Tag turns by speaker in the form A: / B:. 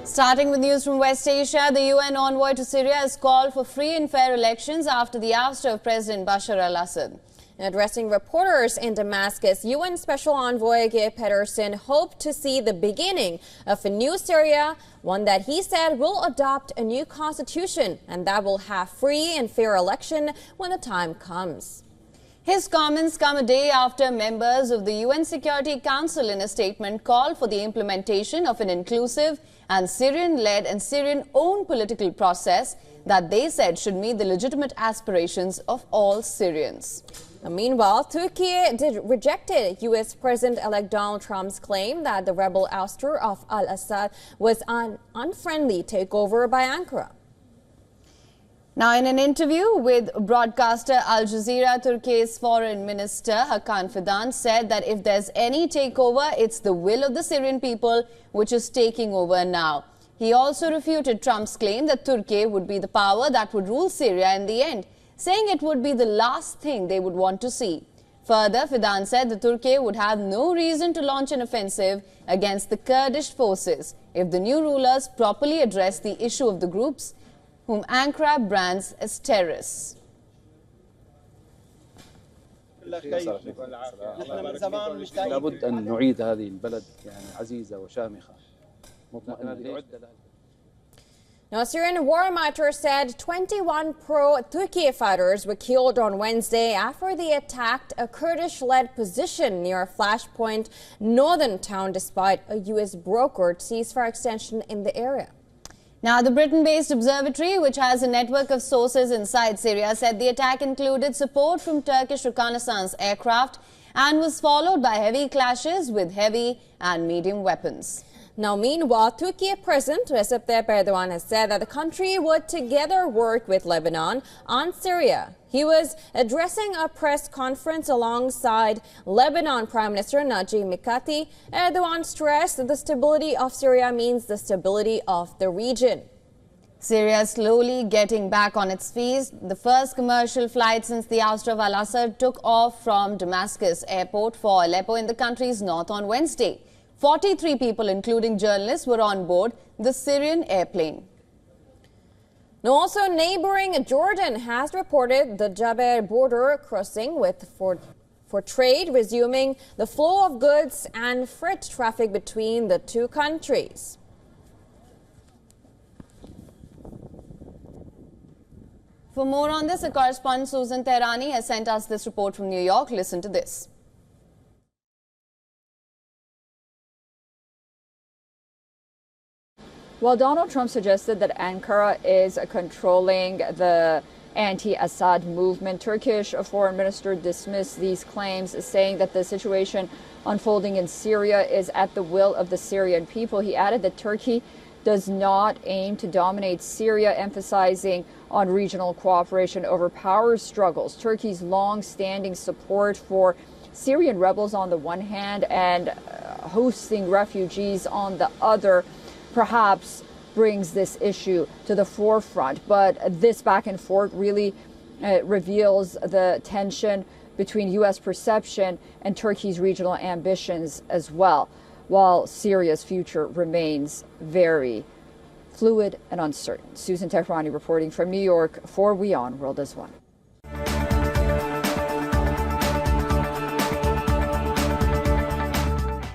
A: Starting with news from West Asia, the UN envoy to Syria has called for free and fair elections after the ouster of President Bashar al-Assad.
B: Addressing reporters in Damascus, UN Special Envoy Geir Pedersen hoped to see the beginning of a new Syria, one that he said will adopt a new constitution and that will have free and fair election when the time comes.
A: His comments come a day after members of the UN Security Council in a statement called for the implementation of an inclusive and Syrian-led and Syrian-owned political process that they said should meet the legitimate aspirations of all Syrians.
B: Meanwhile, Turkey rejected U.S. President-elect Donald Trump's claim that the rebel ouster of al-Assad was an unfriendly takeover by Ankara.
A: Now, in an interview with broadcaster Al Jazeera, Turkey's foreign minister Hakan Fidan said that if there's any takeover, it's the will of the Syrian people which is taking over now. He also refuted Trump's claim that Turkey would be the power that would rule Syria in the end, saying it would be the last thing they would want to see. Further, Fidan said that Turkey would have no reason to launch an offensive against the Kurdish forces if the new rulers properly address the issue of the groups whom Ankara brands as terrorists.
C: لابد أن نعيد هذه البلد عزيزة وشامخة.
B: Now, Syrian war monitor said 21 pro-Turkey fighters were killed on Wednesday after they attacked a Kurdish-led position near a flashpoint northern town despite a U.S. brokered ceasefire extension in the area.
A: Now, the Britain-based observatory, which has a network of sources inside Syria, said the attack included support from Turkish reconnaissance aircraft and was followed by heavy clashes with heavy and medium weapons.
B: Now, meanwhile, Turkey President Recep Tayyip Erdogan has said that the country would together work with Lebanon on Syria. He was addressing a press conference alongside Lebanon Prime Minister Najib Mikati. Erdogan stressed that the stability of Syria means the stability of the region.
A: Syria is slowly getting back on its feet. The first commercial flight since the ouster of al-Assad took off from Damascus airport for Aleppo in the country's north on Wednesday. 43 people, including journalists, were on board the Syrian airplane.
B: Now, also neighboring Jordan has reported the Jaber border crossing for trade, resuming the flow of goods and freight traffic between the two countries.
A: For more on this, our correspondent Susan Tehrani has sent us this report from New York. Listen to this.
D: While Donald Trump suggested that Ankara is controlling the anti-Assad movement, Turkish Foreign Minister dismissed these claims, saying that the situation unfolding in Syria is at the will of the Syrian people. He added that Turkey does not aim to dominate Syria, emphasizing on regional cooperation over power struggles. Turkey's long-standing support for Syrian rebels on the one hand and hosting refugees on the other perhaps brings this issue to the forefront. But this back and forth really reveals the tension between U.S. perception and Turkey's regional ambitions as well, while Syria's future remains very fluid and uncertain. Susan Tehrani reporting from New York for WION World as One.